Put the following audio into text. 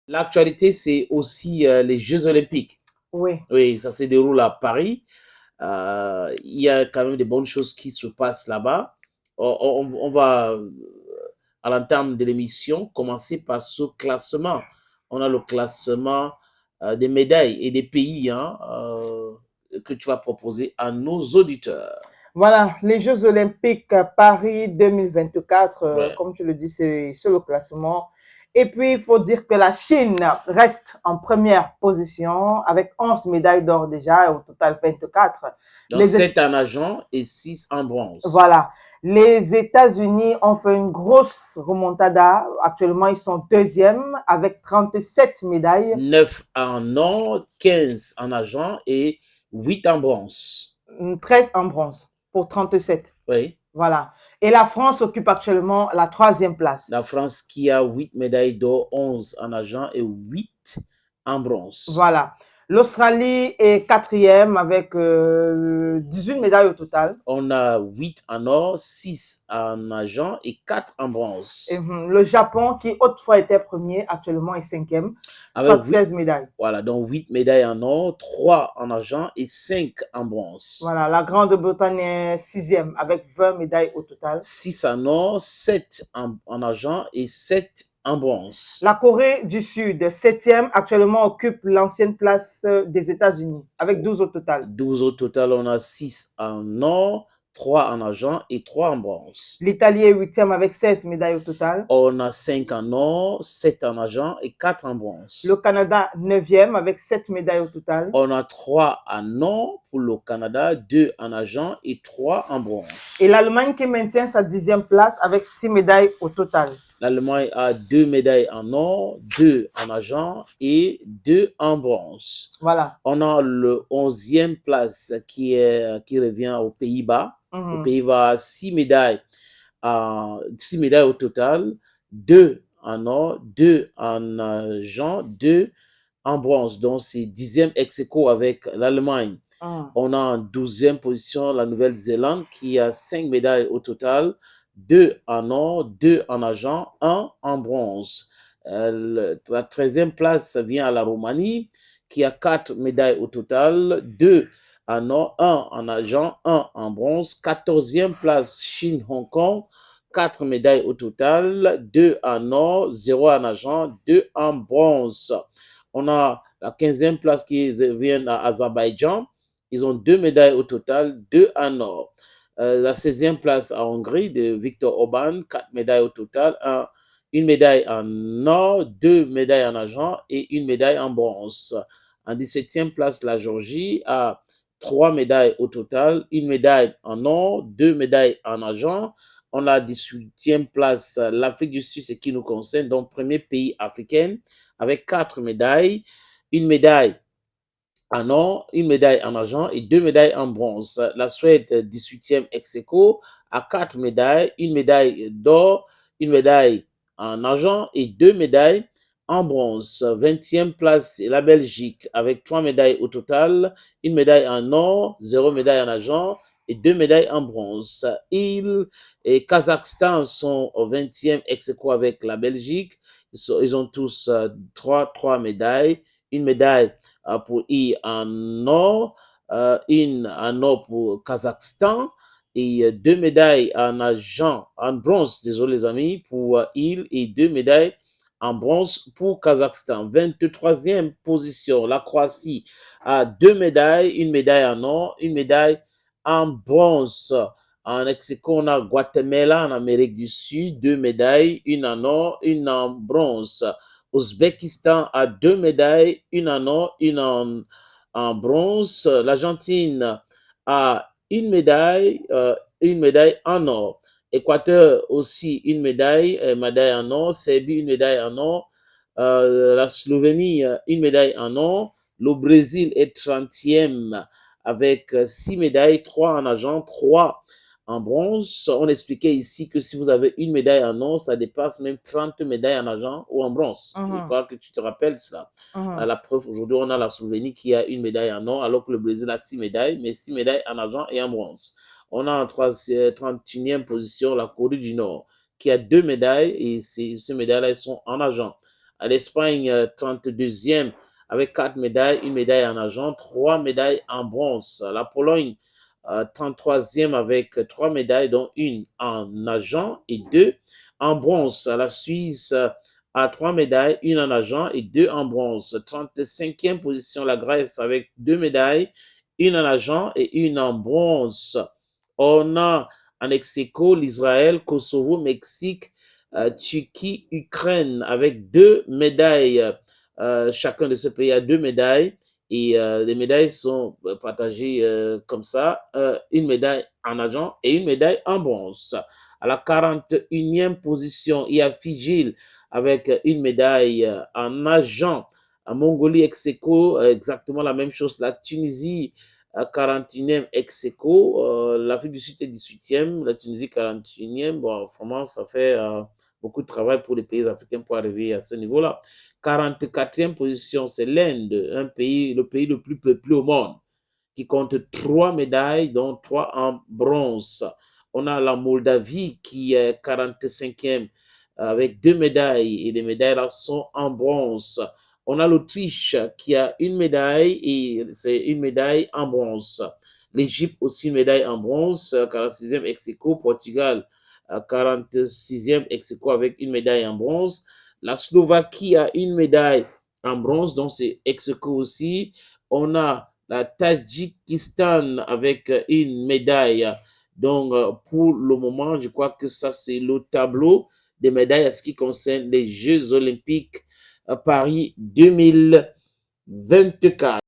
L'actualité, c'est aussi les Jeux Olympiques. Oui, Oui, ça se déroule à Paris. Il y a quand même des bonnes choses qui se passent là-bas. On va, à l'entame de l'émission, commencer par ce classement. On a le classement des médailles et des pays que tu vas proposer à nos auditeurs. voilà, les Jeux Olympiques Paris 2024, Ouais. comme tu le dis, c'est sur le classement. Et puis, il faut dire que la Chine reste en première position avec 11 médailles d'or déjà, et au total 24. Donc, Les, 7 en argent et 6 en bronze. voilà, les États-Unis ont fait une grosse remontada. Actuellement, ils sont deuxième avec 37 médailles, 9 en or, 15 en argent et 8 en bronze. 13 en bronze pour 37. Oui. Voilà. Et la France occupe actuellement la troisième place. La France qui a 8 médailles d'or, 11 en argent et 8 en bronze. Voilà. L'Australie est quatrième avec 18 médailles au total. On a 8 en or, 6 en argent et 4 en Et, bronze. le Japon, qui autrefois était premier, actuellement est cinquième, Avec soit 8, 16 médailles. voilà, donc 8 médailles en or, 3 en argent et 5 en bronze. Voilà. La Grande-Bretagne est sixième avec 20 médailles au total. 6 en or, 7 en argent et 7 en bronze. La Corée du Sud, septième, actuellement occupe l'ancienne place des États-Unis avec 12 au total. 12 au total, on a 6 en or, 3 en argent et 3 en bronze. L'Italie est huitième avec 16 médailles au total. On a 5 en or, 7 en argent et 4 en bronze. Le Canada, neuvième avec 7 médailles au total. On a 3 en or pour le Canada, 2 en argent et 3 en bronze. Et l'Allemagne qui maintient sa dixième place avec 6 médailles au total. L'Allemagne a 2 médailles en or, 2 en argent et 2 en bronze. Voilà. On a le 11e place qui revient aux Pays-Bas. Aux Pays-Bas, 6 médailles, 6 médailles au total, 2 en or, 2 en argent, 2 en bronze. Donc, c'est 10e ex aequo avec l'Allemagne. On a en 12e position la Nouvelle-Zélande qui a 5 médailles au total, 2 en or, 2 en argent, 1 en bronze. La 13e place vient à la Roumanie qui a 4 médailles au total, 2 en or, 1 en argent, 1 en bronze. 14e place, Chine-Hong Kong, 4 médailles au total, 2 en or, 0 en argent, 2 en bronze. On a la 15e place qui vient à Azerbaïdjan. Ils ont 2 médailles au total, 2 en or. La 16e place à Hongrie de Viktor Orban, 4 médailles au total, une médaille en or, 2 médailles en argent et une médaille en bronze. En 17e place, la Géorgie a 3 médailles au total, une médaille en or, 2 médailles en argent. On a 18e place, l'Afrique du Sud, ce qui nous concerne, donc premier pays africain, avec 4 médailles, une médaille en or, une médaille en argent et 2 médailles en bronze. La Suède, 18e ex aequo, a 4 médailles, une médaille d'or, une médaille en argent et 2 médailles en bronze. 20e place, la Belgique avec 3 médailles au total, une médaille en or, 0 médaille en argent et 2 médailles en bronze. Il et Kazakhstan sont au 20e ex aequo avec la Belgique. Ils ont tous 3 médailles, une médaille pour en or, une en or pour Kazakhstan et 2 médailles en argent, en bronze, désolé les amis, pour il et 2 médailles en bronze pour Kazakhstan. 23e position, la Croatie a 2 médailles, une médaille en or, une médaille en bronze. En ex aequo, on a Guatemala en Amérique du Sud, 2 médailles, une en or, une en bronze. Ouzbékistan a 2 médailles, une en or, une en bronze. L'Argentine a une médaille en or. Équateur aussi une médaille en or. Serbie une médaille en or. La Slovénie une médaille en or. Le Brésil est 30e avec 6 médailles, 3 en argent, 3 en bronze. On expliquait ici que si vous avez une médaille en or, ça dépasse même 30 médailles en argent ou en bronze. Je crois que tu te rappelles cela. À la preuve, aujourd'hui, on a la Slovénie qui a une médaille en or, alors que le Brésil a 6 médailles, mais 6 médailles en argent et en bronze. On a en 31e position la Corée du Nord, qui a 2 médailles, et ces médailles-là sont en argent. L'Espagne, 32e avec 4 médailles, une médaille en argent, 3 médailles en bronze. La Pologne, 33e avec 3 médailles, dont une en argent et 2 en bronze. La Suisse a 3 médailles, une en argent et 2 en bronze. 35e position, la Grèce avec 2 médailles, une en argent et une en bronze. On a en ex-aequo l'Israël, Kosovo, Mexique, Turquie, Ukraine avec 2 médailles. Chacun de ces pays a 2 médailles et les médailles sont partagées comme ça, une médaille en argent et une médaille en bronze. À la 41e position, il y a Fidji avec une médaille en argent. À Mongolie, ex-aequo, exactement la même chose. La Tunisie, 41e ex-aequo, l'Afrique du Sud est 18e, la Tunisie 41e. Bon, vraiment, ça fait beaucoup de travail pour les pays africains pour arriver à ce niveau-là. 44e position, c'est l'Inde, le pays le plus peuplé au monde, qui compte 3 médailles, dont 3 en bronze. On a la Moldavie qui est 45e avec 2 médailles, et les médailles là sont en bronze. On a l'Autriche qui a une médaille, et c'est une médaille en bronze. L'Égypte aussi une médaille en bronze, 46e ex-aequo. Portugal, 46e ex-aequo avec une médaille en bronze. La Slovaquie a une médaille en bronze, donc c'est ex-aequo aussi. On a la Tadjikistan avec une médaille. Donc, pour le moment, je crois que ça, c'est le tableau des médailles à ce qui concerne les Jeux olympiques à Paris 2024.